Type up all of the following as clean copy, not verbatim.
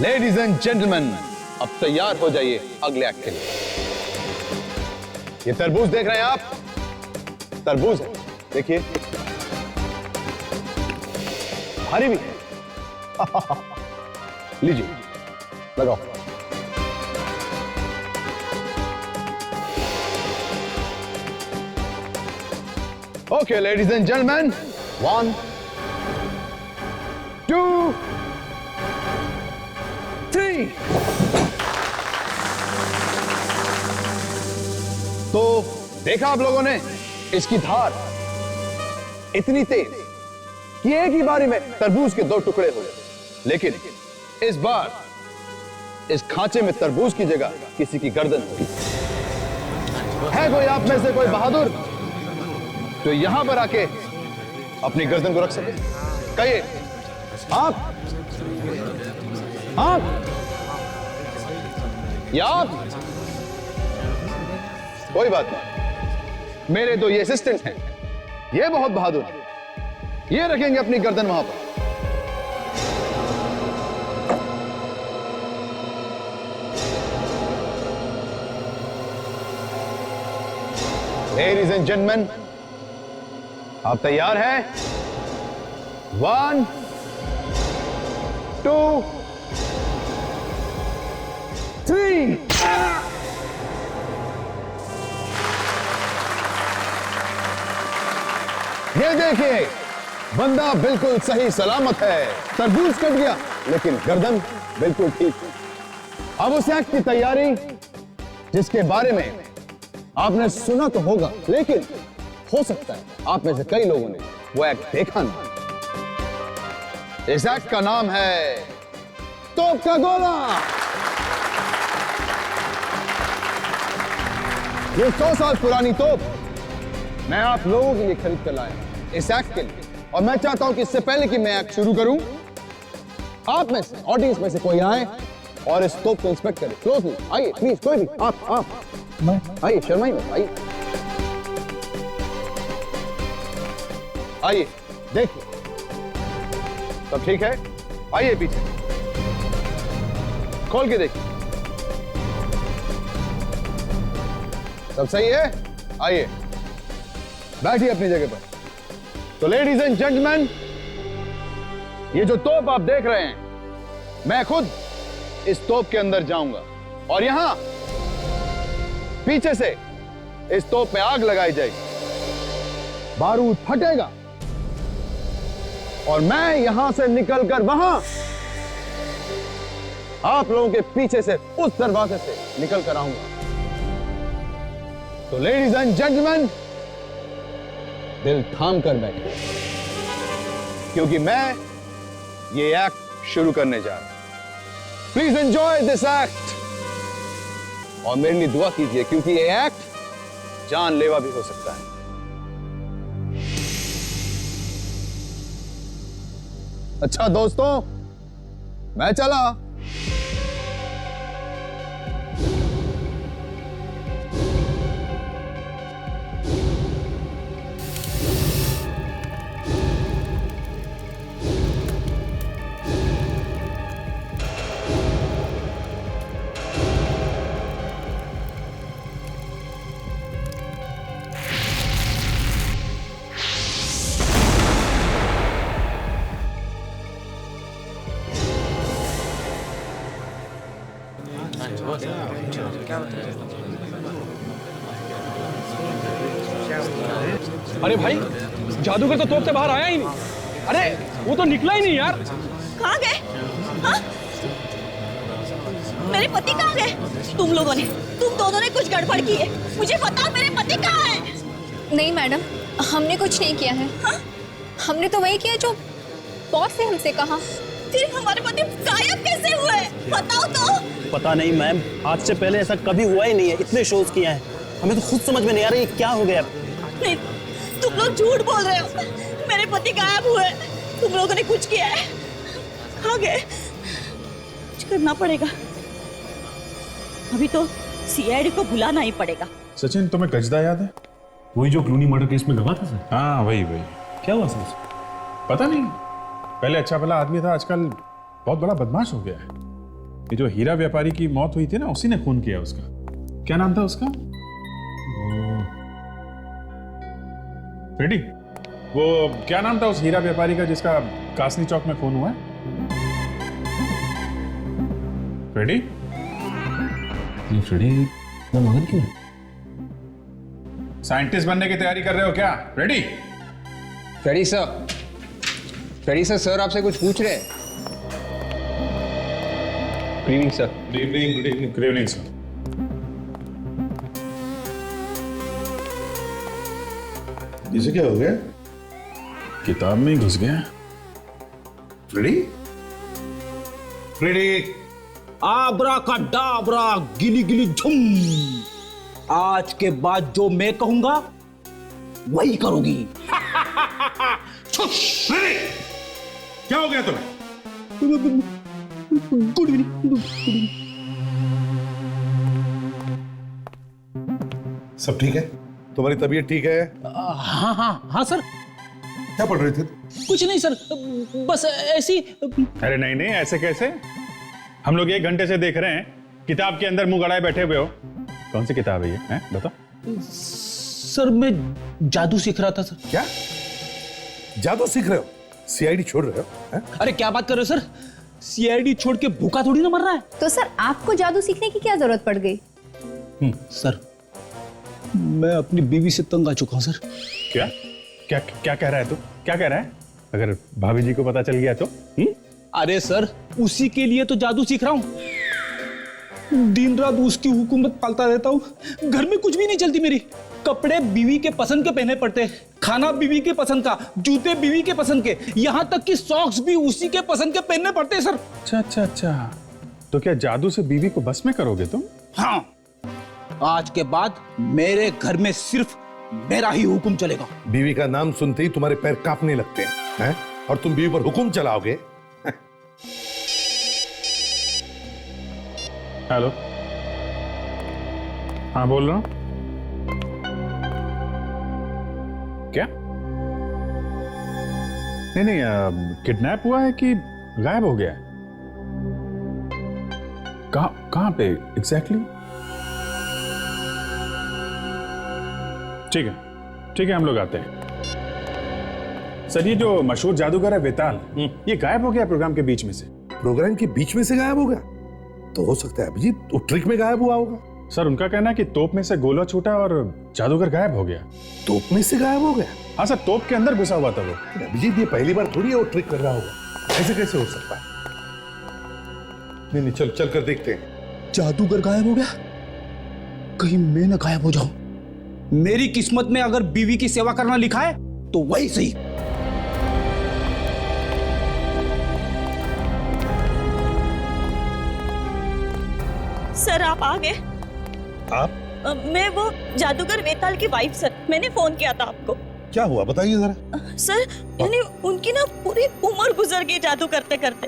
Ladies and gentleman, अब तैयार हो जाइए अगले एक्ट के लिए। ये तरबूज देख रहे हैं आप? तरबूज है, देखिए भारी भी है। लीजिए, लगाओ। Okay ladies and gentleman, 1 2 3। तो देखा आप लोगों ने, इसकी धार इतनी तेज कि एक ही बारी में तरबूज के 2 टुकड़े हो गए। लेकिन इस बार इस खांचे में तरबूज की जगह किसी की गर्दन होगी। है कोई आप में से कोई बहादुर जो यहां पर आके अपनी गर्दन को रख सके? कहिए आप, या आप? कोई बात नहीं, मेरे 2 ये असिस्टेंट हैं, ये बहुत बहादुर हैं, ये रखेंगे अपनी गर्दन वहां पर। लेडीज एंड जेंटलमैन, आप तैयार हैं? 1 2 3। ये देखिए, बंदा बिल्कुल सही सलामत है। तरबूज कट गया लेकिन गर्दन बिल्कुल ठीक है। अब उस एक्ट की तैयारी जिसके बारे में आपने सुना तो होगा, लेकिन हो सकता है आप में से कई लोगों ने वो एक्ट देखा ना। इस एक्ट का नाम है तोप का गोला। ये 100 साल पुरानी तोप मैं आप लोगों के लिए खरीद कर लाया इस एक्ट के लिए। और मैं चाहता हूं कि इससे पहले कि मैं एक्ट शुरू करूं, आप में से, ऑडियंस में से कोई आए और इस तोप को इंस्पेक्ट करे क्लोजली। आइए प्लीज, कोई भी, आप आइए, शर्माइए मत, आइए आइए, देखिए सब ठीक है? आइए पीछे, खोल के देखिए सब सही है? आइए बैठिए अपनी जगह पर। तो लेडीज एंड जेंटलमैन, ये जो तोप आप देख रहे हैं, मैं खुद इस तोप के अंदर जाऊंगा और यहां पीछे से इस तोप में आग लगाई जाएगी, बारूद फटेगा और मैं यहां से निकलकर वहां आप लोगों के पीछे से उस दरवाजे से निकल कर आऊंगा। तो लेडीज एंड जेंटलमैन, दिल थाम कर बैठे, क्योंकि मैं ये एक्ट शुरू करने जा रहा हूं। प्लीज एंजॉय दिस एक्ट और मेरे लिए दुआ कीजिए, क्योंकि ये एक्ट जानलेवा भी हो सकता है। अच्छा दोस्तों, मैं चला। अरे भाई, जादूगर तो तोप से बाहर आया ही नहीं। अरे वो तो निकला ही नहीं यार। कहाँ गए? हाँ? मेरे पति कहाँ गए? तुम दोनों ने कुछ गड़बड़ की है। मुझे बताओ मेरे पति कहाँ है? नहीं मैडम, हमने कुछ नहीं किया है। हाँ? हमने तो वही किया जो बॉस ने हमसे कहा। फिर हमारे पति गायब कैसे हुए? बताओ तो। पता नहीं मैम, आज से पहले ऐसा कभी हुआ ही नहीं है। इतने शोज किए हैं, हमें तो खुद समझ में नहीं आ रहा ये क्या हो गया। नहीं, तुम लोग झूठ बोल रहे हो। मेरे पति गायब हुए, तुम लोगों ने कुछ किया है। कहाँ गए? कुछ करना पड़ेगा। अभी तो सीआईडी को बुलाना ही पड़ेगा। सचिन, तुम्हें गजदा याद है? वही जो क्लूनी मर्डर केस में गवा था सर। हाँ वही। क्या हुआ सर? पता नहीं, पहले अच्छा भला आदमी था, आजकल बहुत बड़ा बदमाश हो गया है। ये जो हीरा व्यापारी की मौत हुई थी ना, उसी ने खून किया उसका। क्या नाम था उसका? फ्रेडी। वो क्या नाम था उस हीरा व्यापारी का जिसका कासनी चौक में खून हुआ है? फ्रेडी? ये फ्रेडी मैं मगन क्यों? साइंटिस्ट बनने की तैयारी कर रहे हो क्या? फ्रेडी? फ्रेडी सर, सर आपसे कुछ पूछ रहे हैं। Good evening sir. Good evening sir. इसे क्या हो गया? किताब में ही घुस गया। फ्रेडी? फ्रेडी? आबरा का डाबरा गिली गिली झुम। आज के बाद जो मैं कहूंगा वही करोगी। फ्रेडी! क्या हो गया तुम्हें? Good evening. सब ठीक है? तुम्हारी तबीयत ठीक है? हाँ सर। क्या पढ़ रहे थे? कुछ नहीं सर, बस ऐसी। अरे नहीं नहीं, ऐसे कैसे? हम लोग 1 घंटे से देख रहे हैं, किताब के अंदर मुंह गड़ाए बैठे हुए हो। कौन सी किताब है ये? हैं? बताओ। सर मैं जादू सीख रहा था सर। क्या जादू सीख रहे हो? सीआईडी छोड़ रहे हो? हैं? अरे क्या बात कर रहे हो सर, सीआईडी छोड़ के भूखा थोड़ी ना मर रहा है। तो सर आपको जादू सीखने की क्या जरूरत पड़ गई? सर मैं अपनी बीवी से तंग आ चुका हूं सर। क्या क्या क्या कह रहा है तू? क्या कह रहा है? अगर भाभी जी को पता चल गया तो? अरे सर उसी के लिए तो जादू सीख रहा हूं। दिन रात उसकी हुकूमत पालता रहता हूं। घर में कुछ भी नहीं चलती मेरी। कपड़े बीवी के पसंद के पहने पड़ते, खाना बीवी के पसंद का, जूते बीवी के पसंद के, यहां तक कि सॉक्स भी उसी के पसंद के पहनने पड़ते हैं सर। अच्छा। तो क्या जादू से बीवी को बस में करोगे तुम? हाँ, आज के बाद मेरे घर में सिर्फ मेरा ही हुक्म चलेगा। बीवी का नाम सुनते ही तुम्हारे पैर कांपने लगते हैं, और तुम बीवी पर हुक्म चलाओगे? हेलो, हाँ बोल रहा हूं। क्या? नहीं, किडनैप हुआ है कि गायब हो गया है? कहां पे एग्जैक्टली? ठीक है, हम लोग आते हैं। सर ये जो मशहूर जादूगर है वेताल, ये गायब हो गया प्रोग्राम के बीच में से। प्रोग्राम के बीच में से गायब हो गया? तो हो सकता है अभिजीत वो ट्रिक में गायब हुआ होगा। सर उनका कहना है कि तोप में से गोला छूटा और जादूगर गायब हो गया। तोप में से गायब हो गया? हाँ सर, तोप के अंदर घुसा हुआ था वो। अभिजीत ये पहली बार थोड़ी है वो ट्रिक कर रहा होगा, ऐसे कैसे हो सकता है? नहीं, चल कर देखते हैं। जादूगर गायब हो गया? कहीं मैं ना गायब हो जाऊं। मेरी किस्मत में अगर बीवी की सेवा करना लिखा है तो वही सही। सर आप आ गए? आप? मैं वो जादूगर वेताल की वाइफ सर, मैंने फोन किया था आपको। क्या हुआ बताइए जरा। सर यानी उनकी ना पूरी उम्र गुजर गई जादू करते करते।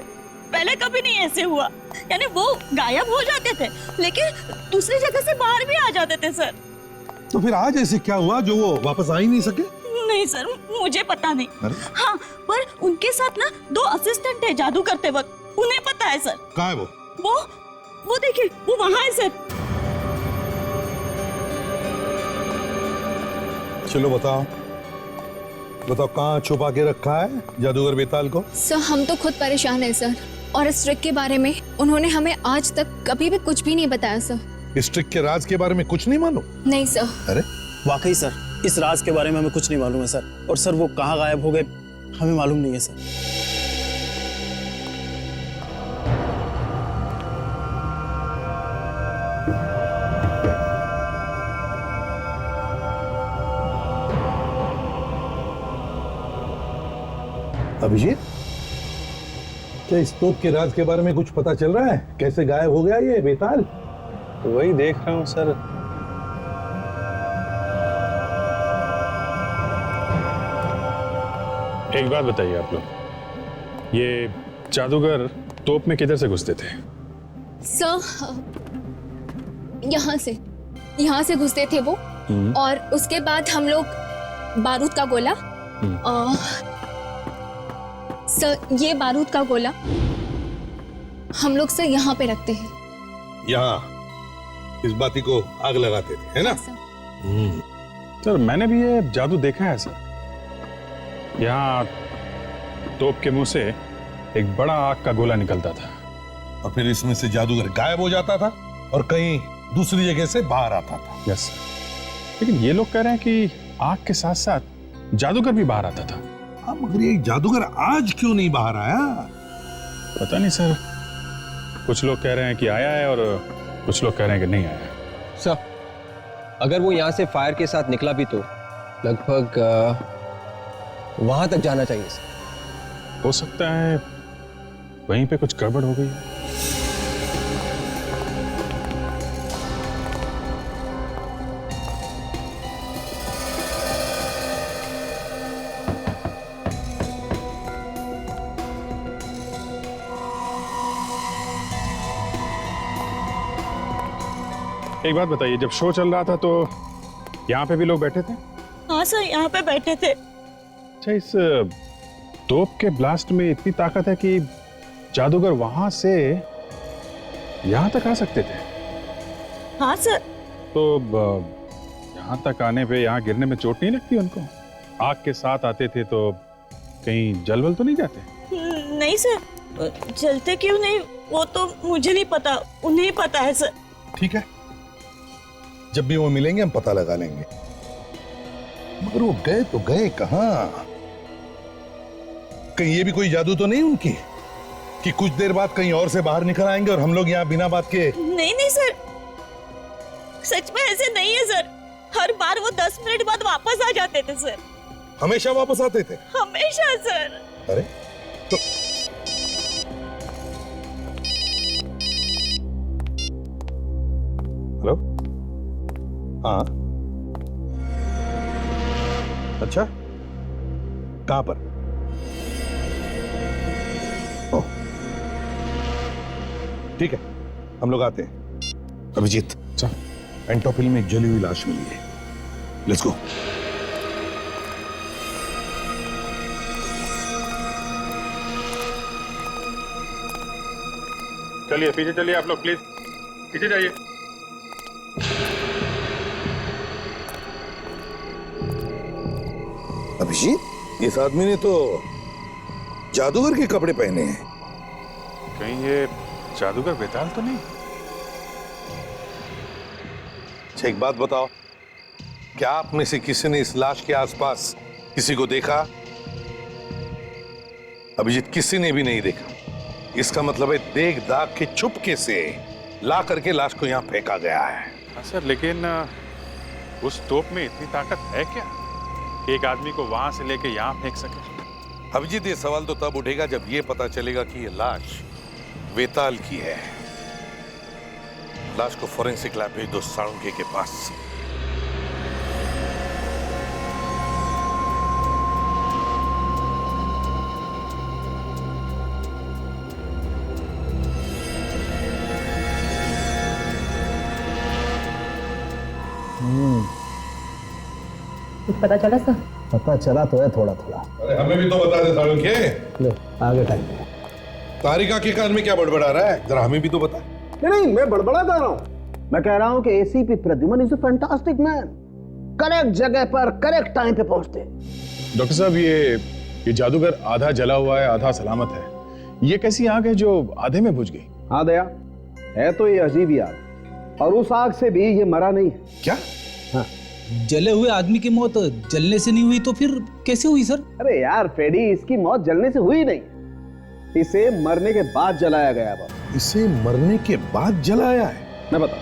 पहले कभी नहीं ऐसे हुआ। यानी वो गायब हो जाते थे लेकिन दूसरी जगह से बाहर भी आ जाते थे सर। तो फिर आज ऐसे क्या हुआ जो वो वापस आ ही नहीं सके? नहीं सर, मुझे पता नहीं। हाँ, पर उनके साथ ना 2 असिस्टेंट है जादू करते वक्त, उन्हें पता है सर। कहाँ है वो देखिए, वो वहां है सर। चलो बताओ कहाँ छुपा के रखा है जादूगर वेताल को? सर हम तो खुद परेशान हैं सर, और इस ट्रिक के बारे में उन्होंने हमें आज तक कभी भी कुछ भी नहीं बताया सर। इस ट्रिक के राज के बारे में कुछ नहीं मालूम? नहीं सर। अरे वाकई सर, इस राज के बारे में हमें कुछ नहीं मालूम है सर। और सर वो कहाँ गायब हो गए हमें मालूम नहीं है सर। अभिजीत, क्या इस तोप के राज के बारे में कुछ पता चल रहा है? कैसे गायब हो गया ये वेताल? वही देख रहा हूं सर। एक बात बताइए आप लोग, ये जादूगर तोप में किधर से घुसते थे? सर यहाँ से घुसते थे वो, और उसके बाद हम लोग बारूद का गोला, सर ये बारूद का गोला हम लोग सर यहाँ पे रखते हैं। यहाँ इस बाती को आग लगाते थे, है ना? सर मैंने भी ये जादू देखा है सर। यहाँ तोप के मुंह से एक बड़ा आग का गोला निकलता था और फिर इसमें से जादूगर गायब हो जाता था और कहीं दूसरी जगह से बाहर आता था। Yes sir. लेकिन ये लोग कह रहे हैं कि आग के साथ साथ जादूगर भी बाहर आता था। हाँ, मगर ये जादूगर आज क्यों नहीं बाहर आया? पता नहीं सर, कुछ लोग कह रहे हैं कि आया है और कुछ लोग कह रहे हैं कि नहीं आया। सर, अगर वो यहाँ से फायर के साथ निकला भी तो लगभग वहां तक जाना चाहिए सर। हो सकता है वहीं पे कुछ गड़बड़ हो गई। एक बात बताइए, जब शो चल रहा था तो यहाँ पे भी लोग बैठे थे? हाँ सर, यहाँ पे बैठे थे। अच्छा, इस तोप के ब्लास्ट में इतनी ताकत है कि जादूगर वहां से यहाँ तक आ सकते थे? हाँ सर। तो यहाँ तक आने पे, यहाँ गिरने में चोट नहीं लगती उनको? आग के साथ आते थे तो कहीं जल तो नहीं जाते? नहीं सर, जलते क्यों नहीं वो तो मुझे नहीं पता, उन्हें ही पता है सर। ठीक है, जब भी वो मिलेंगे हम पता लगा लेंगे। मगर वो गए तो गए कहां? कहीं ये भी कोई जादू तो नहीं उनकी कि कुछ देर बाद कहीं और से बाहर निकल आएंगे और हम लोग यहाँ बिना बात के? नहीं नहीं सर, सच में ऐसे नहीं है सर। हर बार वो 10 मिनट बाद वापस आ जाते थे सर। हमेशा वापस आते थे? हमेशा सर। अरे तो हेलो, हाँ, अच्छा, कहां पर? ओह, ठीक है, हम लोग आते हैं। अभिजीत, एंटोपिल में एक जली हुई लाश मिली है, लेट्स गो। चलिए पीछे चलिए आप लोग, प्लीज पीछे जाइए। अभिजीत, इस आदमी ने तो जादूगर के कपड़े पहने हैं। कहीं ये जादूगर बेताल तो नहीं? अच्छा, एक बात बताओ, क्या आप में से किसी ने इस लाश के आसपास किसी को देखा? अभिजीत, किसी ने भी नहीं देखा। इसका मतलब है देख दाग के चुपके से ला करके लाश को यहाँ फेंका गया है। हाँ सर, लेकिन उस तोप में इतनी ताकत है क्या कि एक आदमी को वहां से लेके यहाँ फेंक सके? अभिजीत, ये सवाल तो तब उठेगा जब ये पता चलेगा कि ये लाश वेताल की है। लाश को फोरेंसिक लैब भेज दो साळुंखे के पास। कुछ पता चला सर? पता चला तो है थोड़ा थोड़ा। अरे हमें भी तो बता दे साळुंखे। ले आगे टाइम। तारिका के कान में क्या बड़बड़ा रहा है, जरा हमें भी तो बता। नहीं, मैं बड़बड़ा कर रहा हूँ। मैं कह रहा हूँ कि ACP Pradyuman is a fantastic man. Correct जगह पर करेक्ट टाइम पे पहुंचते। डॉक्टर साहब, ये जादूगर आधा जला हुआ है, आधा सलामत है। ये कैसी आग है जो आधे में बुझ गई? हाँ दया, है तो ये अजीब ही आग, और उस आग से भी ये मरा नहीं है। क्या? हाँ, जले हुए आदमी की मौत जलने से नहीं हुई तो फिर कैसे हुई सर? अरे यार फ्रेडी, इसकी मौत जलने से हुई नहीं, इसे मरने के बाद जलाया गया। बस इसे मरने के बाद जलाया है? मैं बता,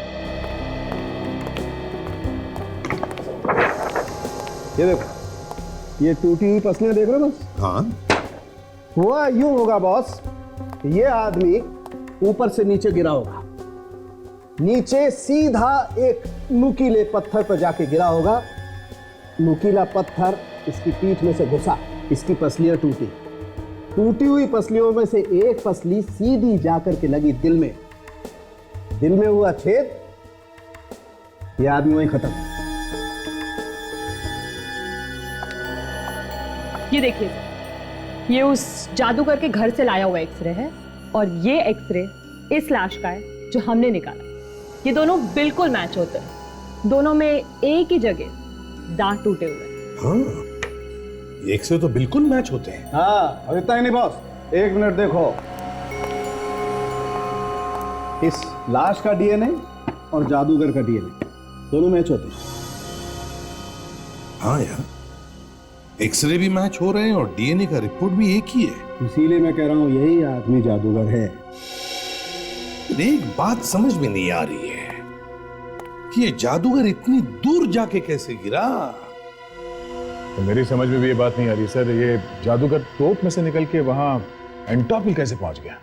ये देखो, ये टूटी हुई पसलियां देख रहे हो? बस हाँ, हुआ यूं होगा बॉस, ये आदमी ऊपर से नीचे गिरा होगा, नीचे सीधा एक नुकीले पत्थर पर जाके गिरा होगा, नुकीला पत्थर इसकी पीठ में से घुसा, इसकी पसलियां टूटी, टूटी हुई पसलियों में से एक पसली सीधी जाकर के लगी दिल में, दिल में हुआ छेद, ये आदमी वहीं खत्म। ये देखिए, ये उस जादूगर के घर से लाया हुआ एक्सरे है, और ये एक्सरे इस लाश का है जो हमने निकाला। ये दोनों बिल्कुल मैच होते हैं, दोनों में एक ही जगह दांत टूटे हुए हैं। हाँ, एक से तो बिल्कुल मैच होते हैं। हाँ, अब इतना ही नहीं बॉस, 1 मिनट देखो। इस लाश का डीएनए और जादूगर का डीएनए दोनों मैच होते हैं। हाँ यार, एक्सरे भी मैच हो रहे हैं और डीएनए का रिपोर्ट भी एक ही है। इसीलिए मैं कह रहा हूं यही आदमी जादूगर है। एक बात समझ में नहीं आ रही है कि ये जादूगर इतनी दूर जाके कैसे गिरा। तो मेरी समझ में भी ये बात नहीं आ रही सर, ये जादूगर तोप में से निकल के वहां एंटॉप हिल कैसे पहुंच गया?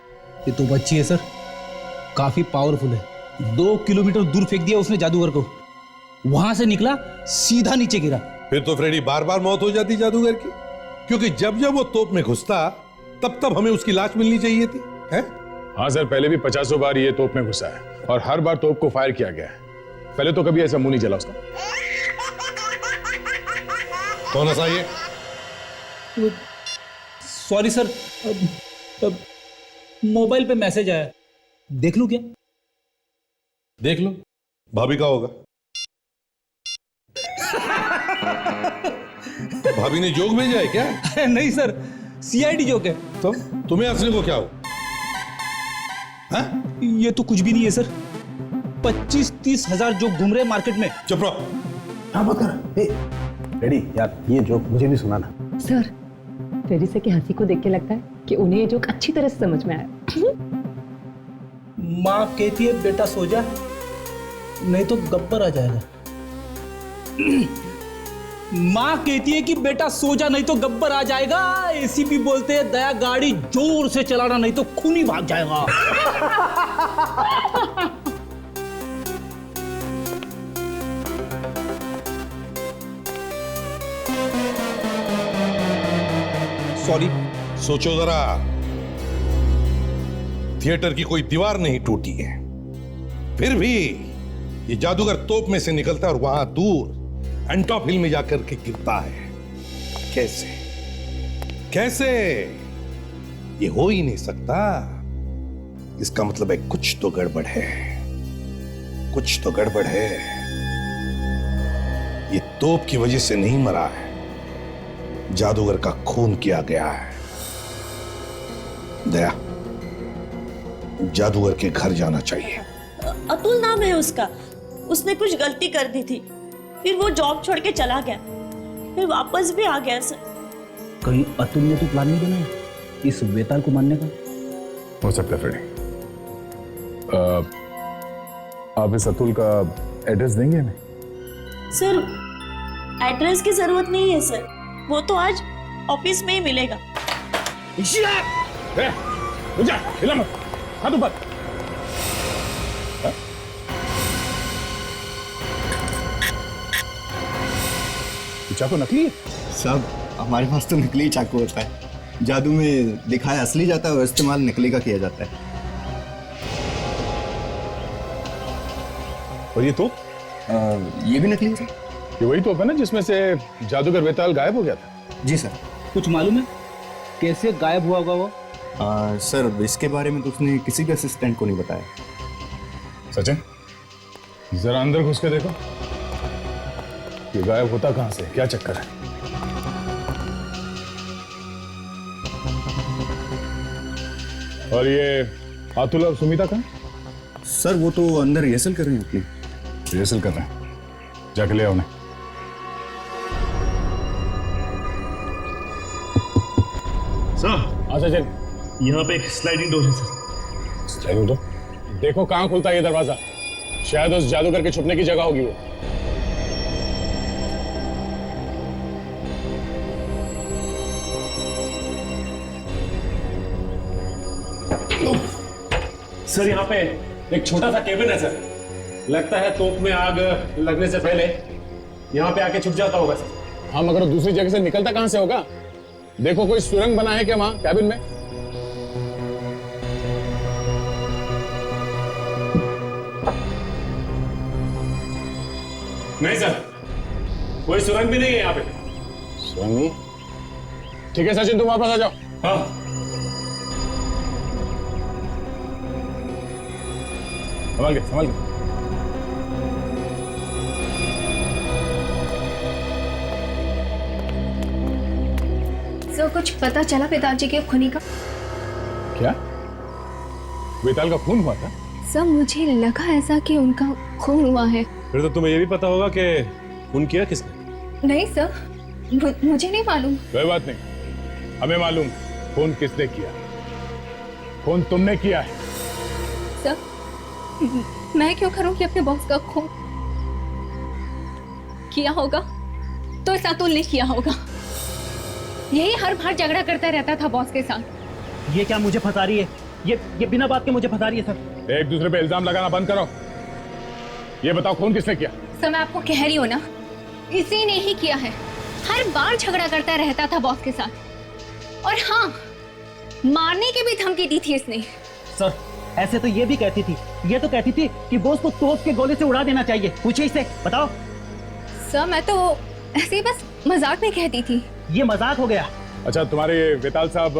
ये तो बच्ची है सर, काफी पावरफुल है। 2 किलोमीटर दूर फेंक दिया उसने जादूगर को, वहां से निकला सीधा नीचे गिरा। फिर तो फ्रेडी बार बार मौत हो जाती जादूगर की, क्योंकि जब जब वो तोप में घुसता तब तब हमें उसकी लाश मिलनी चाहिए थी, है? हाँ सर, पहले भी 50 बार ये तोप में घुसा है और हर बार तोप को फायर किया गया है। पहले तो कभी ऐसा मुंह नहीं जला उसका। कौन सा ये? सॉरी सर, मोबाइल पे मैसेज आया, देख लूं क्या? देख लो, भाभी का होगा। भाभी ने जोक भेजा है क्या? नहीं सर, सीआईडी जोक है। तो तुम्हें हंसने को क्या हो? हाँ? ये तो कुछ भी नहीं है सर, 25-30 हजार जो घूम रहे मार्केट में। चुप रहो। हाँ मत कर। रेडी यार, ये जोक मुझे भी सुनाना। सर, फ्रेडी सर की हंसी को देख के लगता है कि उन्हें ये जोक अच्छी तरह से समझ में आया। माँ कहती है बेटा सो जा, नहीं तो गब्बर आ जाएगा। माँ कहती है कि बेटा सो जा नहीं तो गब्बर आ जाएगा। एसीपी बोलते हैं दया गाड़ी जोर से चलाना नहीं तो खून ही भाग जाएगा। सॉरी। सोचो जरा, थिएटर की कोई दीवार नहीं टूटी है, फिर भी ये जादूगर तोप में से निकलता है और वहां दूर एंटॉप हिल में जाकर के गिरता है। कैसे कैसे? ये हो ही नहीं सकता। इसका मतलब है कुछ तो गड़बड़ है, कुछ तो गड़बड़ है। ये तोप की वजह से नहीं मरा है, जादूगर का खून किया गया है। दया, जादूगर के घर जाना चाहिए। अतुल नाम है उसका, उसने कुछ गलती कर दी थी, फिर वो जॉब छोड़ के चला गया, फिर वापस भी आ गया सर। कहीं अतुल ने तो प्लान नहीं बनाया इस बेताल को मारने का? हो सकता है फ्रेडी। आप इस अतुल का एड्रेस देंगे हमें? सर, एड्रेस की जरूरत नहीं है सर, वो तो आज ऑफिस में ही मिलेगा। हिला मत, हाथ ऊपर। चाकू नकली है? साहब, हमारे पास तो नकली चाकू होता है, जादू में दिखाया असली जाता है और इस्तेमाल नकली का किया जाता है। और ये तो ये भी नकली है सर। ये वही तोप है ना जिसमें से जादूगर बेताल गायब हो गया था? जी सर। कुछ मालूम है कैसे गायब हुआ होगा वो? सर, इसके बारे में तो उसने किसी भी असिस्टेंट को नहीं बताया। सचिन, जरा अंदर घुस के देखो, ये गायब होता कहां से, क्या चक्कर है? और ये अतुल और सुमिता कहां? सर, वो तो अंदर रिहर्सल कर रहे हैं अपनी। रिहर्सल कर रहे हैं, जाके ले आओ उन्हें। सर, हाँ सचिन, यहाँ पे एक स्लाइडिंग डोर है सर। Sliding door? देखो कहां खुलता है ये दरवाजा, शायद उस जादूगर के छुपने की जगह होगी वो। सर, यहाँ पे एक छोटा सा केबिन है सर, लगता है तोप में आग लगने से पहले यहाँ पे आके छुप जाता होगा सर। हाँ, मगर दूसरी जगह से निकलता कहां से होगा? देखो कोई सुरंग बना है क्या वहां कैबिन में? नहीं सर, कोई सुरंग भी नहीं है यहाँ पे। सुरंग नहीं? ठीक है सचिन, तुम वापस आ जाओ। हाँ। संभाल के, संभाल के। सर कुछ पता चला पिताजी के खूनी का? क्या वेताल का खून हुआ था? सर मुझे लगा ऐसा कि उनका खून हुआ है। फिर तो तुम्हें ये भी पता होगा कि खून किया किसने? नहीं सर, मुझे नहीं मालूम। कोई बात नहीं, हमें मालूम खून किसने किया। खून तुमने किया है। सर मैं क्यों करूंगी अपने बॉस का खून? किया होगा तो इस अतुल ने किया होगा। यही हर बार झगड़ा करता रहता था बॉस के साथ। ये क्या मुझे फंसा रही है? ये बिना बात के मुझे फंसा रही है सर। एक दूसरे पे इल्जाम लगाना बंद करो। ये बताओ खून किसने किया? सर मैं आपको कह रही हूँ ना, इसी ने ही किया है। हर बार झगड़ा करता रहता था बॉस के साथ। और हाँ, मारने की भी धमकी दी थी इसने। सर ऐसे तो ये भी कहती थी, ये तो कहती थी कि बॉस को तोप के गोले से उड़ा देना चाहिए। पूछिए इससे, बताओ। सर मैं तो ऐसे ही बस मजाक में कहती थी। ये मजाक हो गया। अच्छा, तुम्हारे वेताल साहब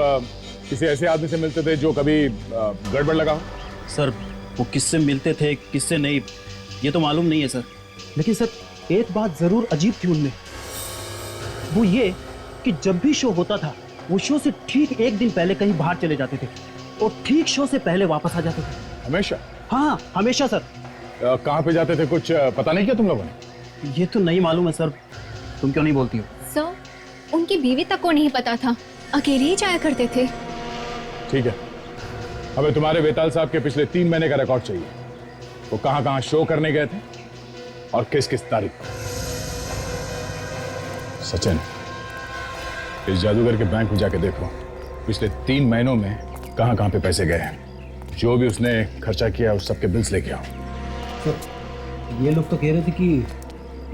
किसी ऐसे आदमी से मिलते थे जो कभी गड़बड़ लगा हो? सर वो किससे मिलते थे किससे नहीं ये तो मालूम नहीं है सर। लेकिन सर एक बात जरूर अजीब थी उनमें, वो ये कि जब भी शो होता था वो शो से ठीक एक दिन पहले कहीं बाहर चले जाते थे और ठीक शो से पहले वापस आ जाते थे। हमेशा? हाँ हमेशा सर। कहाँ पे जाते थे कुछ पता नहीं किया तुम लोगों ने? ये तो नहीं मालूम है सर। तुम क्यों नहीं बोलती हो? सर उनकी बीवी तक को नहीं पता था, अकेले ही जाया करते थे। ठीक है, हमें तुम्हारे वेताल साहब के पिछले 3 महीने का रिकॉर्ड चाहिए। वो कहां कहां शो करने गए थे और किस किस तारीख पर। सचिन, इस जादूगर के बैंक में जाके देखो पिछले 3 महीनों में कहां कहां पे पैसे गए हैं। जो भी उसने खर्चा किया उस सबके बिल्स लेके आओ। सर ये लोग तो कह रहे थे कि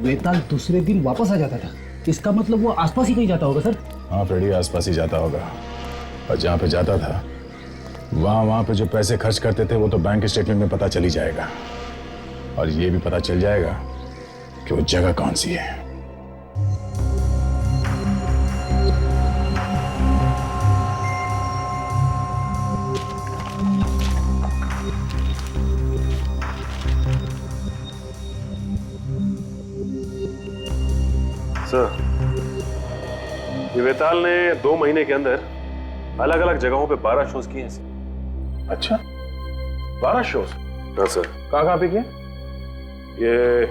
वेताल दूसरे दिन वापस आ जाता था। इसका मतलब वो आसपास ही कहीं जाता होगा सर। हाँ फ्रेडी, आसपास ही जाता होगा। और जहां पे जाता था वहां पे जो पैसे खर्च करते थे वो तो बैंक के स्टेटमेंट में पता चल ही जाएगा। और ये भी पता चल जाएगा कि वो जगह कौन सी है। सर ये वेताल ने 2 महीने के अंदर अलग अलग जगहों पे 12 शोज किए हैं। अच्छा, 12 शोज? हाँ सर। कहाँ पे किए? ये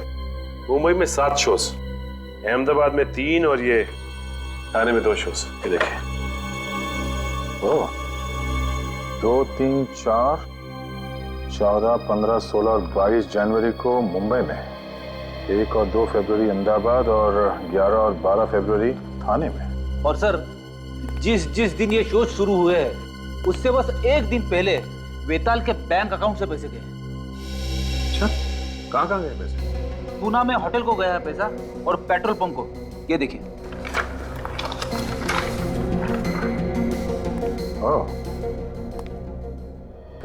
मुंबई में 7 शोज, अहमदाबाद में 3 और ये ठाणे में 2 शोज। ये देखिए। 2, 3, 4, 14, 15, 16 और 22 जनवरी को मुंबई में, 1 और 2 फरवरी अहमदाबाद और 11 और 12 फरवरी ठाणे में। और सर जिस दिन ये शो शुरू हुए हैं उससे बस एक दिन पहले वेताल के बैंक अकाउंट से पैसे गए। अच्छा, कहाँ गए पैसे? पूना में होटल को गया है पैसा और पेट्रोल पंप को। ये देखिए। ओह,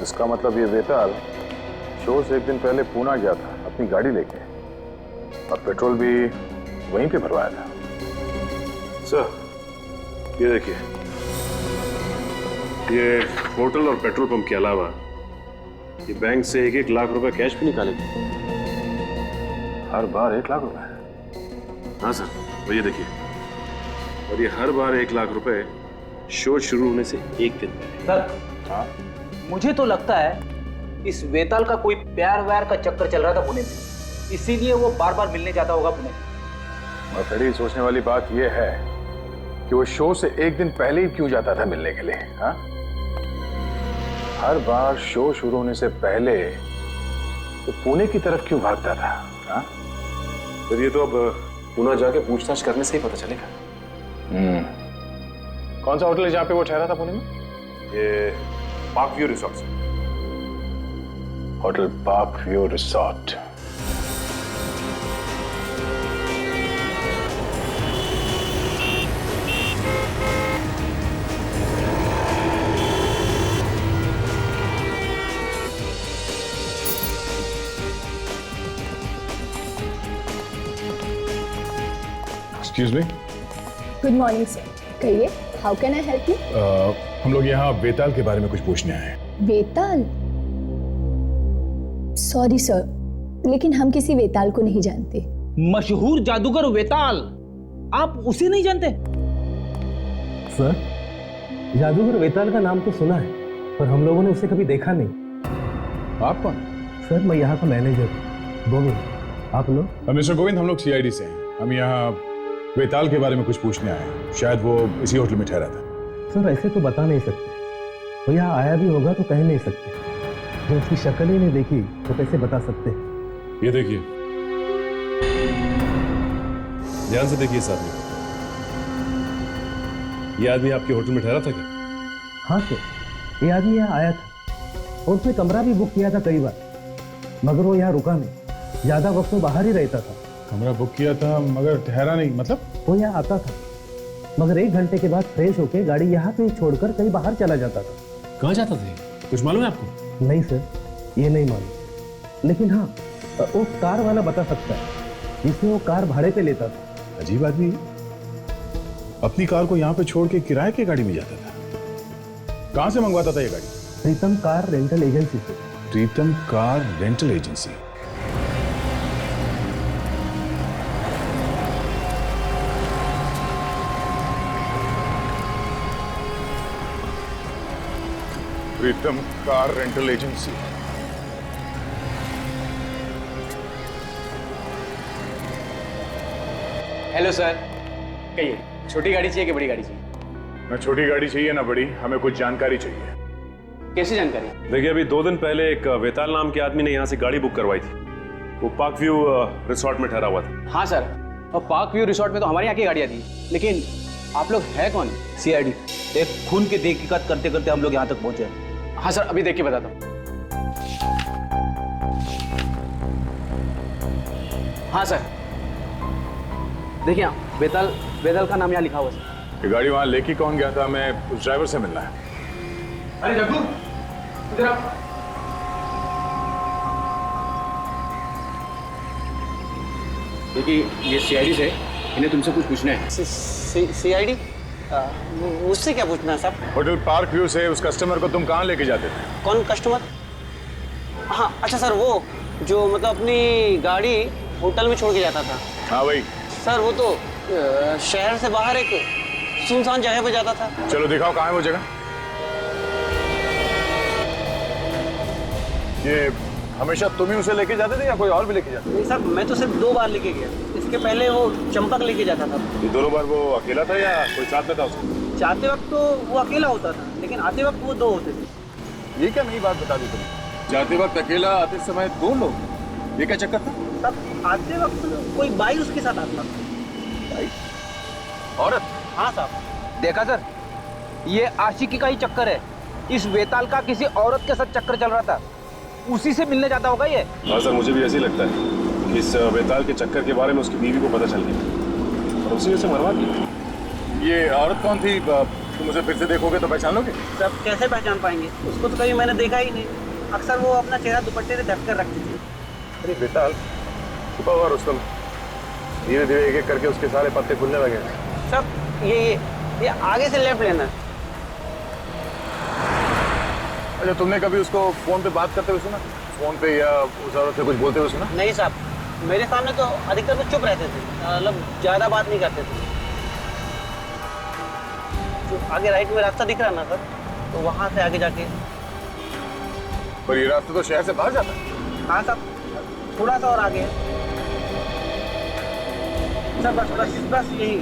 इसका मतलब ये वेताल शो से एक दिन पहले पूना गया था अपनी गाड़ी लेके और पेट्रोल भी वहीं पे भरवाया था। सर ये देखिए, ये होटल और पेट्रोल पंप के अलावा ये बैंक से 1-1 लाख रुपए कैश भी निकाले थे। हर बार 1 लाख रुपए? हाँ सर, और ये देखिए, और ये हर बार 1 लाख रुपए शो शुरू होने से एक दिन पहले। सर हाँ, मुझे तो लगता है इस वेताल का कोई प्यार व्यार का चक्कर चल रहा था पुणे में, इसीलिए वो बार बार मिलने जाता होगा पुणे। और फिर सोचने वाली बात यह है कि वो शो से एक दिन पहले ही क्यों जाता था मिलने के लिए? हाँ, हर बार शो शुरू होने से पहले तो पुणे की तरफ क्यों भागता था? हाँ, फिर ये तो अब पुणे जाके पूछताछ करने से ही पता चलेगा। कौन सा होटल है जहाँ पे वो ठहरा था पुणे में? ये park view resort. Hotel park view resort. Excuse me. Good morning sir, कहिए, how can I help you? हम लोग यहाँ वेताल के बारे में कुछ पूछने आए हैं। वेताल? सॉरी सर, लेकिन हम किसी वेताल को नहीं जानते। मशहूर जादूगर वेताल, आप उसे नहीं जानते? सर, जादूगर वेताल का नाम तो सुना है, पर हम लोगों ने उसे कभी देखा नहीं। आप कौन? सर, मैं यहाँ का मैनेजर हूँ, गोविंद। आप लोग? मिस्टर गोविंद, हम लोग सीआईडी से हैं। हम यहाँ वेताल के बारे में कुछ पूछने आए हैं। शायद वो इसी होटल में ठहरा था। सर, ऐसे तो बता नहीं सकते। वो यहाँ आया भी होगा तो कह नहीं सकते। जब उसकी शक्ल ही नहीं देखी तो कैसे बता सकते? ये देखिए, ध्यान से देखिए इस आदमी को। ये आदमी आपके होटल में ठहरा था क्या? हाँ सर, ये आदमी यहाँ आया था और उसने कमरा भी बुक किया था कई बार, मगर वो यहाँ रुका नहीं। ज्यादा वक्त तो बाहर ही रहता था। कमरा बुक किया था मगर ठहरा नहीं, मतलब? वो यहाँ आता था, मगर 1 घंटे के बाद फ्रेश होके गाड़ी यहाँ पे छोड़कर कहीं बाहर चला जाता था। कहाँ जाता था? कुछ मालूम है आपको? नहीं सर, ये नहीं मालूम, लेकिन हाँ, वो कार वाला बता सकता है जिसमें वो कार भाड़े पे लेता था। अजीब आदमी, अपनी कार को यहाँ पे छोड़ के किराए की गाड़ी में जाता था। कहाँ से मंगवाता था ये गाड़ी? प्रीतम कार रेंटल एजेंसी से। Pritam car rental agency. Pritam car rental agency. Hello sir, कहिए, छोटी गाड़ी चाहिए कि बड़ी गाड़ी चाहिए? ना छोटी गाड़ी चाहिए ना बड़ी, हमें कुछ जानकारी चाहिए। कैसी जानकारी? देखिए, अभी 2 दिन पहले एक वेताल नाम के आदमी ने यहाँ से गाड़ी बुक करवाई थी। वो पार्क व्यू रिसोर्ट में ठहरा हुआ था। हाँ सर, और पार्क व्यू रिसोर्ट में तो हमारे यहाँ की गाड़ियाँ थी, लेकिन आप लोग है कौन? सीआईडी। एक खून की तहकीकात करते करते हम लोग यहाँ तक पहुँचे। हाँ सर, अभी देख के बताता हूँ। हाँ सर, देखिए वेताल का नाम यहाँ लिखा हुआ है। ये गाड़ी वहां लेके कौन गया था? हमें उस ड्राइवर से मिलना है। अरे जग्गू, इधर आ। देखिए, ये सीआईडी से, इन्हें तुमसे कुछ पूछना है। सीआईडी? मुझसे क्या पूछना है साहब? होटल पार्क व्यू से उस कस्टमर को तुम कहाँ लेके जाते थे? कौन कस्टमर? हाँ अच्छा सर, वो जो मतलब अपनी गाड़ी होटल में छोड़ के जाता था। हाँ भाई सर, वो तो शहर से बाहर एक सुनसान जगह पे जाता था। चलो दिखाओ कहाँ है वो जगह। ये हमेशा तुम ही उसे लेके जाते थे या कोई और भी लेके जाते? नहीं सर, मैं तो सिर्फ 2 बार लेके गया। इसके पहले वो चंपक लेके जाता था। ये दोनों बार वो अकेला था या कोई साथ में था उसके? जाते वक्त तो वो अकेला होता था, लेकिन आते वक्त वो 2 होते थे। ये क्या नई बात बता दी तुमने? जाते वक्त अकेला, आते समय 2 लोग, ये क्या चक्कर था? तब आते वक्त कोई बाई उसके साथ आता था। औरत? हाँ साहब। देखा सर, ये आशिकी का ही चक्कर है। इस वेताल का किसी औरत के साथ चक्कर चल रहा था, उसी से मिलने जाता होगा ये। हाँ सर, मुझे भी ऐसे ही लगता है। इस वेताल के चक्कर के बारे में उसकी बीवी को पता चल गया और उसी से मरवा दिया। ये औरत कौन थी? तुम उसे फिर से देखोगे तो पहचान लोगे? सब कैसे पहचान पाएंगे? उसको तो कभी मैंने देखा ही नहीं। अक्सर वो अपना चेहरा दुपट्टे से ढक कर रखती थी। अरे वेताल छुपा हुआ रुस्तम, धीरे धीरे एक एक करके उसके सारे पत्ते खुलने लगे। सब ये आगे से लेफ्ट लेना। अच्छा, तुमने कभी उसको फोन पे बात करते हुए सुना? फोन पे या उस औरत से कुछ बोलते हुए सुना? नहीं साहब, मेरे सामने तो अधिकतर तो चुप रहते थे, मतलब ज्यादा बात नहीं करते थे। जो आगे राइट में रास्ता दिख रहा ना सर, तो वहां से आगे जाके। पर ये रास्ता तो शहर से बाहर जाता है। हाँ साहब, थोड़ा सा और आगे है सर। बस यही।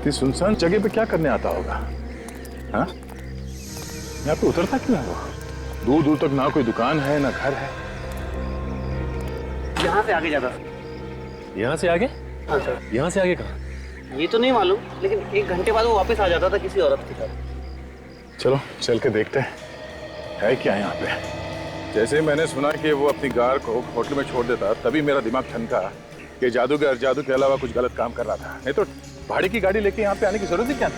इस सुनसान जगह पे क्या करने आता होगा? हाँ, यहाँ पे उतरता क्यों है वो? दूर दूर तक ना कोई दुकान है ना घर है। यहाँ से आगे जाता। यहाँ से आगे? हाँ सर। यहाँ से आगे कहाँ? ये तो नहीं मालूम, लेकिन 1 घंटे बाद वो वापस आ जाता था किसी औरत के साथ। चलो चल के देखते हैं है क्या यहाँ पे। जैसे मैंने सुना कि वो अपनी कार को होटल में छोड़ देता, तभी मेरा दिमाग ठनका कि जादू के अलावा कुछ गलत काम कर रहा था। नहीं तो भाड़े की गाड़ी लेके यहाँ पे आने की जरूरत ही क्या थी?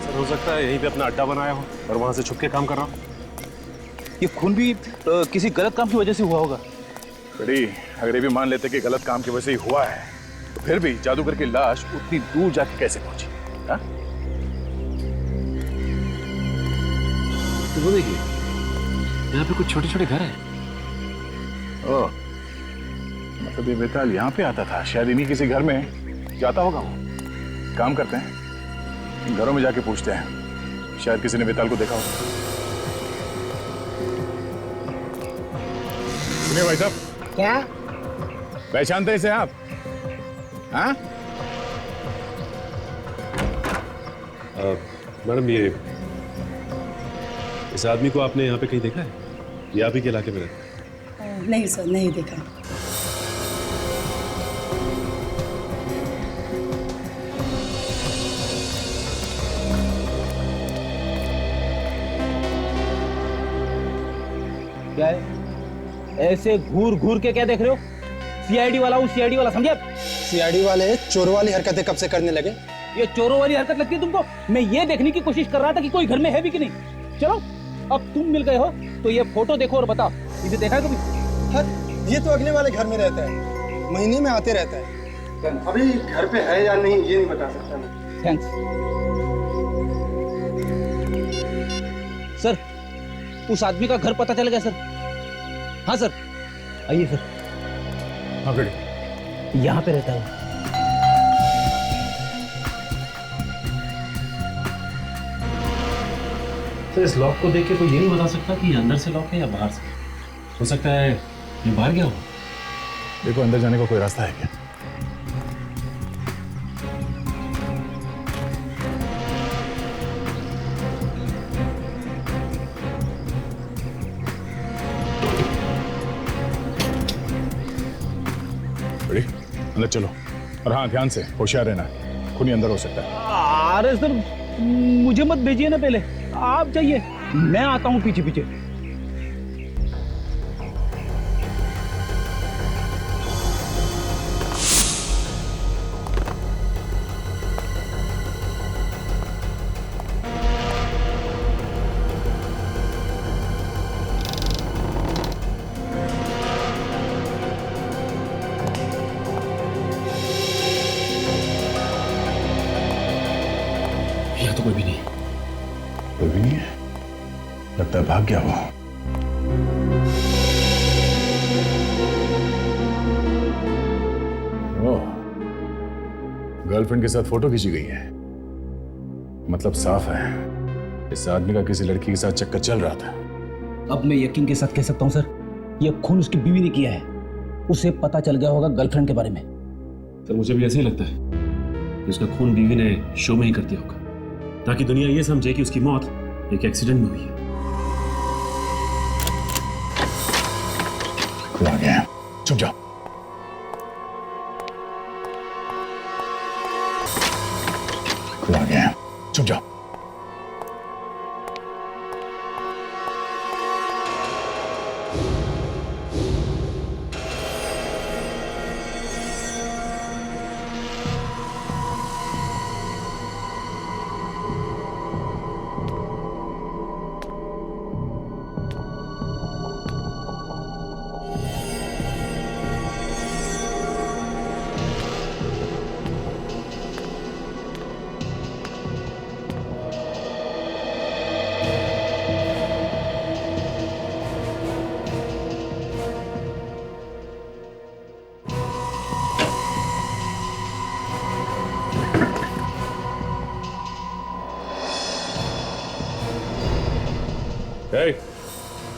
सर, हो सकता है यहीं पे अपना अड्डा बनाया हो और वहां से छुप के काम कर रहा हो। ये खून भी किसी गलत काम की वजह से हुआ होगा। बड़ी, अगर ये भी मान लेते कि गलत काम की वजह से ही हुआ है, तो फिर भी जादूगर की लाश उतनी दूर जाके कैसे पहुंची? हाँ? तो वो देखिए, यहाँ पे कुछ छोटे छोटे घर हैं। ओह, मतलब ये बेताल यहाँ पे आता था, शायद इन्हीं किसी घर में जाता होगा वो। काम करते हैं, घरों में जाके पूछते हैं, शायद किसी ने बेताल को देखा होगा। सुनिए भाई साहब। क्या? पहचानते हैं इसे आप? हाँ? मैडम, ये इस आदमी को आपने यहाँ पे कहीं देखा है? ये आप ही के इलाके में रहता है? नहीं सर, नहीं देखा। क्या है? ऐसे घूर घूर के क्या देख रहे हो? सीआईडी वाला हूँ, सीआईडी वाला, समझे? सीआईडी वाले चोर वाली हरकतें कब से करने लगे? ये चोरों वाली हरकत लगती है तुमको? मैं ये देखने की कोशिश कर रहा था कि कोई घर में है भी कि नहीं। चलो, अब तुम मिल गए हो तो ये फोटो देखो और बताओ, इसे देखा है कभी? हाँ, ये तो अगले वाले घर में रहता है, महीने में आते रहता है। अभी घर पे है या नहीं ये नहीं बता सकता मैं। Thanks sir. उस आदमी का घर पता चल गया सर? हाँ सर, आइए सर। हाँ बेटे, यहाँ पे रहता है। तो इस लॉक को देख के कोई ये नहीं बता सकता कि ये अंदर से लॉक है या बाहर से? हो सकता है ये बाहर गया हो। देखो, अंदर जाने का कोई रास्ता है क्या? बड़ी, अंदर चलो। और हाँ, ध्यान से, होशियार रहना, खूनी अंदर हो सकता है। अरे सर, मुझे मत भेजिए ना, पहले आप जाइए, मैं आता हूँ पीछे पीछे। यहाँ तो कोई भी नहीं। कोई भी नहीं है? लगता है भाग गया वो। ओह, गर्लफ्रेंड के साथ फोटो खींची गई है। मतलब साफ है, इस आदमी का किसी लड़की के साथ चक्कर चल रहा था। अब मैं यकीन के साथ कह सकता हूँ सर, यह खून उसकी बीवी ने किया है। उसे पता चल गया होगा गर्लफ्रेंड के बारे में। सर, मुझे भी ऐसा ही लगता है कि उसका खून बीवी ने शो में ही कर दिया होगा, ताकि दुनिया ये समझे कि उसकी मौत एक एक्सीडेंट में हुई है। कोई आ गया है, चुप जाओ। कोई आ गया है, चुप जाओ।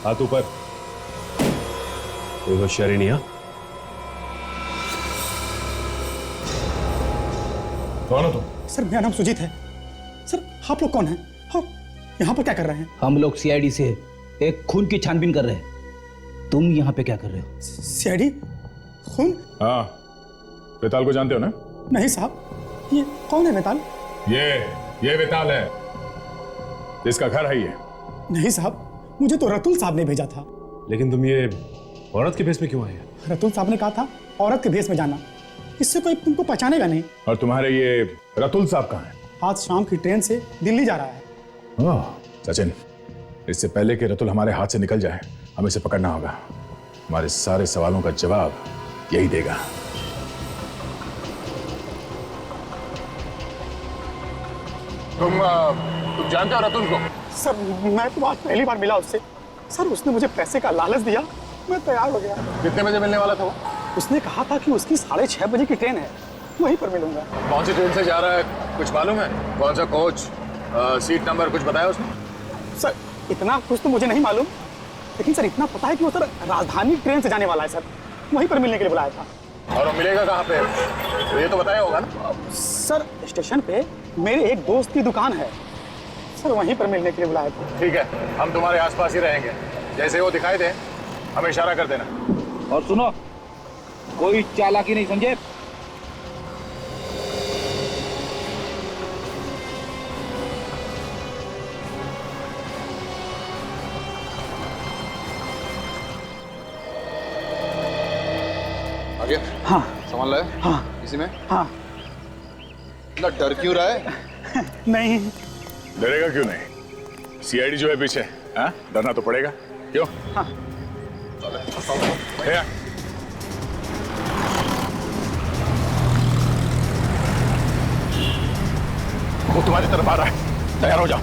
हाथ ऊपर। कोई होशियारी नहीं है? कौन हो तुम? सर, मेरा नाम सुजीत है। सर, आप लोग कौन हैं और यहाँ पर क्या कर रहे हैं? हम लोग सीआईडी से एक खून की छानबीन कर रहे हैं। तुम यहाँ पे क्या कर रहे हो? सीआईडी? खून? हाँ, बेताल को जानते हो ना? नहीं साहब, ये कौन है बेताल? ये बेताल है, इसका घर है ये। नहीं साहब, मुझे तो रतुल साहब ने भेजा था। लेकिन तुम ये औरत के भेस में क्यों आए? रतुल साहब ने कहा था औरत के भेस में जाना, इससे कोई तुमको पहचानेगा नहीं। और तुम्हारे ये रतुल साहब कहाँ हैं? आज शाम की ट्रेन से दिल्ली जा रहा है। ओह, सचिन, इससे पहले कि रतुल हमारे हाथ से निकल जाए, हमें इसे पकड़ना होगा। हमारे सारे सवालों का जवाब यही देगा। तुम जानते हो रतुल को? सर मैं तो आज पहली बार मिला उससे। सर उसने मुझे पैसे का लालच दिया, मैं तैयार हो गया। कितने बजे मिलने वाला था वो? उसने कहा था कि उसकी 6:30 बजे की ट्रेन है, वहीं पर मिलूंगा। कौन सी ट्रेन से जा रहा है कुछ मालूम है? कौन सा कोच, सीट नंबर कुछ बताया उसने? सर इतना कुछ तो मुझे नहीं मालूम, लेकिन सर इतना पता है कि वो सर राजधानी ट्रेन से जाने वाला है सर, वहीं पर मिलने के लिए बुलाया था। और वो मिलेगा कहाँ पे? तो ये तो बताया होगा ना? सर स्टेशन पे मेरे एक दोस्त की दुकान है सर, वहीं पर मिलने के लिए बुलाया था। ठीक है, हम तुम्हारे आसपास ही रहेंगे, जैसे वो दिखाई दे हमें इशारा कर देना। और सुनो, कोई चालाकी नहीं समझे। आ गया? हाँ। सामान लाया? हाँ। इसी में? हाँ। इतना डर क्यों रहा है? नहीं। डरेगा क्यों नहीं? सीआईडी जो है पीछे, हाँ? डरना तो पड़ेगा। क्यों? हाँ। वो तुम्हारी तरफ आ रहा है, तैयार हो जाओ।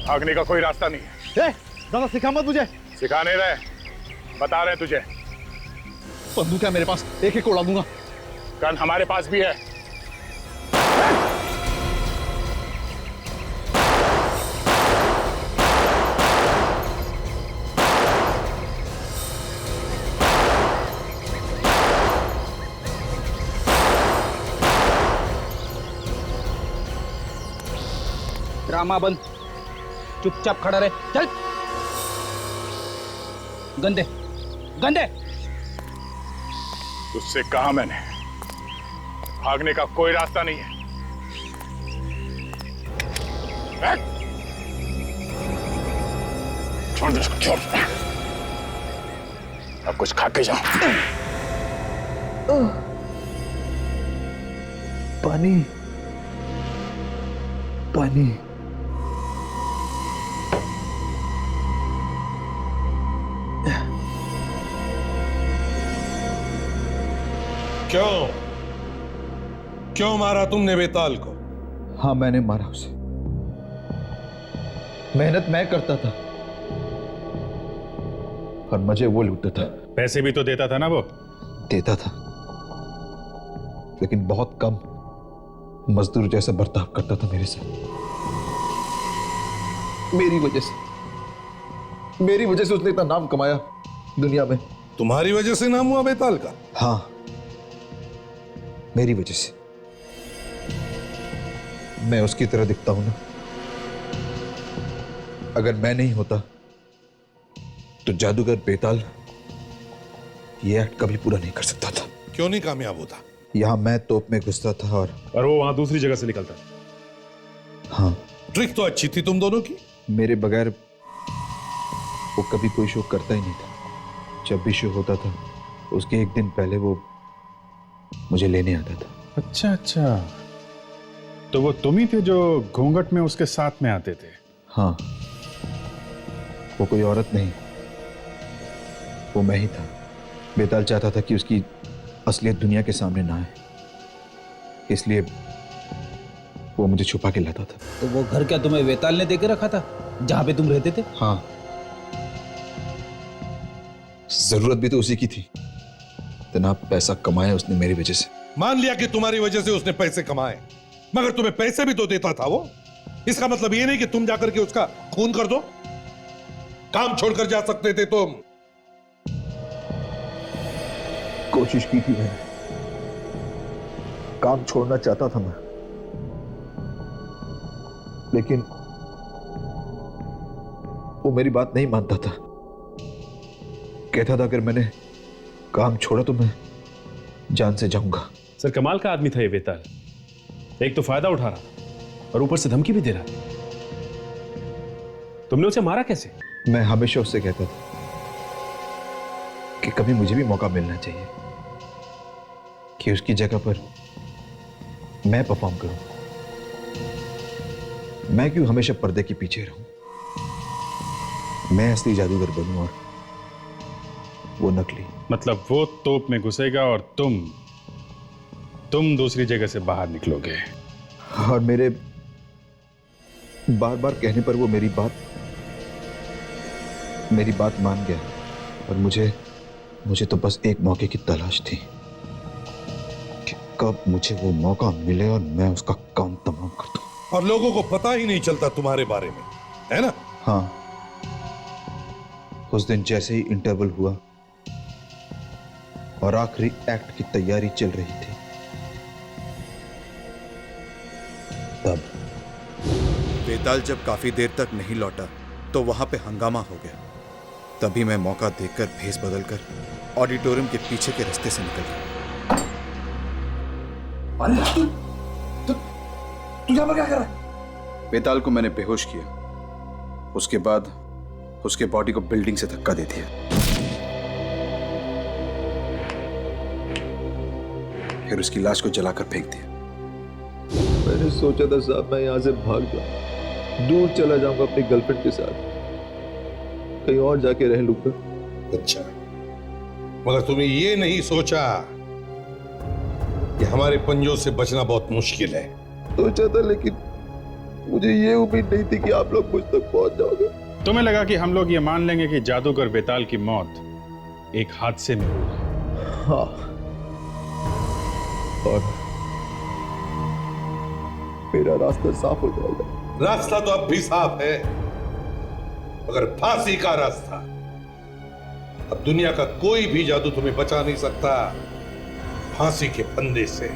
भागने का कोई रास्ता नहीं है। दादा सिखा मत मुझे। सिखा नहीं रहे, बता रहे तुझे। बंदूक है मेरे पास, एक एक उड़ा दूंगा। गन हमारे पास भी है। ड्रामा बंद, चुपचाप खड़ा रहे। चल गंदे गंदे। तुझसे कहा मैंने, भागने का कोई रास्ता नहीं है। छोड़ दे इसको, छोड़। अब कुछ खा के जाओ। पानी पानी। क्यों क्यों मारा तुमने बेताल को? हाँ मैंने मारा उसे। मेहनत मैं करता था और मुझे वो लूटता था। पैसे भी तो देता था ना वो? देता था, लेकिन बहुत कम। मजदूर जैसा बर्ताव करता था मेरे साथ। मेरी वजह से उसने इतना नाम कमाया दुनिया में। तुम्हारी वजह से नाम हुआ बेताल का? हाँ, मेरी वजह से। मैं उसकी तरह दिखता हूं ना। अगर मैं नहीं होता तो जादूगर बेताल ये एक्ट कभी पूरा नहीं कर सकता था। क्यों नहीं कामयाब होता? यहां मैं तोप में घुसता था और वो वहां दूसरी जगह से निकलता। हाँ, ट्रिक तो अच्छी थी तुम दोनों की। मेरे बगैर वो कभी कोई शो करता ही नहीं था। जब भी शो होता था उसके एक दिन पहले वो मुझे लेने आता था। अच्छा अच्छा, तो वो तुम ही थे जो घूंघट में उसके साथ में आते थे? हाँ, वो कोई औरत नहीं, वो मैं ही था। बेताल चाहता था कि उसकी असलियत दुनिया के सामने ना आए, इसलिए वो मुझे छुपा के लाता था। तो वो घर क्या तुम्हें बेताल ने देके रखा था जहां पे तुम रहते थे? हाँ, जरूरत भी तो उसी की थी। इतना पैसा कमाया उसने मेरी वजह से। मान लिया कि तुम्हारी वजह से उसने पैसे कमाए, मगर तुम्हें पैसे भी तो देता था वो। इसका मतलब ये नहीं कि तुम जाकर के उसका खून कर दो। काम छोड़कर जा सकते थे तुम। कोशिश की थी मैंने, काम छोड़ना चाहता था मैं, लेकिन वो मेरी बात नहीं मानता था। कहता था अगर मैंने काम छोड़ा तो मैं जान से जाऊंगा। सर कमाल का आदमी था ये बेताल। एक तो फायदा उठा रहा और ऊपर से धमकी भी दे रहा। तुमने उसे मारा कैसे? मैं हमेशा उससे कहता था कि कभी मुझे भी मौका मिलना चाहिए कि उसकी जगह पर मैं परफॉर्म करूं। मैं क्यों हमेशा पर्दे के पीछे रहूं? मैं असली जादूगर बनूं और वो नकली। मतलब वो तोप में घुसेगा और तुम दूसरी जगह से बाहर निकलोगे। और मेरे बार बार कहने पर वो मेरी बात मान गया। और मुझे तो बस एक मौके की तलाश थी कि कब मुझे वो मौका मिले और मैं उसका काम तमाम कर दूं। और लोगों को पता ही नहीं चलता तुम्हारे बारे में, है ना? हाँ, उस दिन जैसे ही इंटरवल हुआ और आखिरी एक्ट की तैयारी चल रही थी, तब बेताल जब काफी देर तक नहीं लौटा तो वहां पे हंगामा हो गया। तभी मैं मौका देखकर भेस बदलकर ऑडिटोरियम के पीछे के रास्ते से निकल गया। तू यहाँ पर क्या कर रहा है? बेताल को मैंने बेहोश किया, उसके बाद उसके बॉडी को बिल्डिंग से धक्का दे दिया। फिर उसकी लाश को जलाकर फेंक दिया। मैंने सोचा था साहब मैं यहां से भाग जाऊं, दूर चला जाऊंगा अपनी गर्लफ्रेंड के साथ, कहीं और जाके रह लूंगा। अच्छा, मगर तुमने ये नहीं सोचा कि हमारे पंजों से बचना बहुत मुश्किल है? सोचा था, लेकिन मुझे ये उम्मीद नहीं थी कि आप लोग मुझ तक पहुंच जाओगे। तुम्हें लगा कि हम लोग ये मान लेंगे कि जादूगर बेताल की मौत एक हादसे में हुई? हाँ, और मेरा रास्ता साफ हो जाएगा। रास्ता तो अब भी साफ है, मगर फांसी का रास्ता अब दुनिया का कोई भी जादू तुम्हें बचा नहीं सकता फांसी के फंदे से।